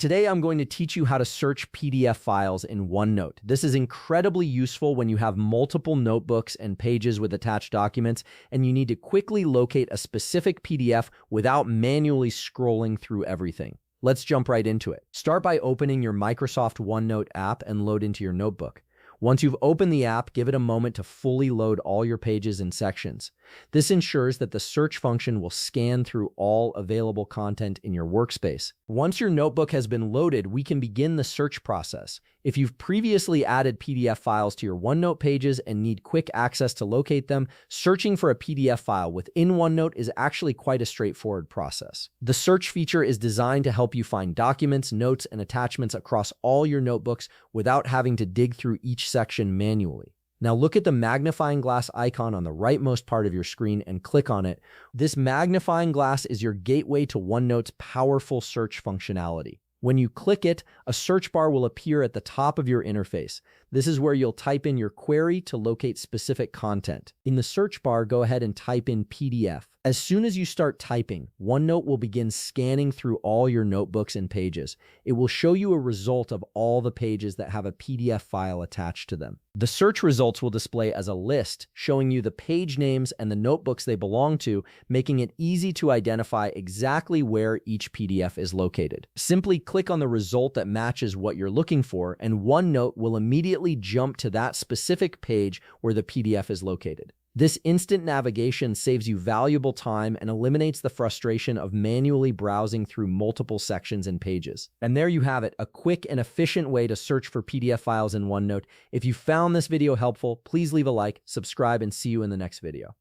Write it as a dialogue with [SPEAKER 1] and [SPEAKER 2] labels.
[SPEAKER 1] Today, I'm going to teach you how to search PDF files in OneNote. This is incredibly useful when you have multiple notebooks and pages with attached documents, and you need to quickly locate a specific PDF without manually scrolling through everything. Let's jump right into it. Start by opening your Microsoft OneNote app and load into your notebook. Once you've opened the app, give it a moment to fully load all your pages and sections. This ensures that the search function will scan through all available content in your workspace. Once your notebook has been loaded, we can begin the search process. If you've previously added PDF files to your OneNote pages and need quick access to locate them, searching for a PDF file within OneNote is actually quite a straightforward process. The search feature is designed to help you find documents, notes, and attachments across all your notebooks without having to dig through each section manually. Now look at the magnifying glass icon on the rightmost part of your screen and click on it. This magnifying glass is your gateway to OneNote's powerful search functionality. When you click it, a search bar will appear at the top of your interface. This is where you'll type in your query to locate specific content. In the search bar, go ahead and type in PDF. As soon as you start typing, OneNote will begin scanning through all your notebooks and pages. It will show you a result of all the pages that have a PDF file attached to them. The search results will display as a list, showing you the page names and the notebooks they belong to, making it easy to identify exactly where each PDF is located. Simply click on the result that matches what you're looking for, and OneNote will immediately jump to that specific page where the PDF is located. This instant navigation saves you valuable time and eliminates the frustration of manually browsing through multiple sections and pages. And there you have it, a quick and efficient way to search for PDF files in OneNote. If you found this video helpful, please leave a like, subscribe, and see you in the next video.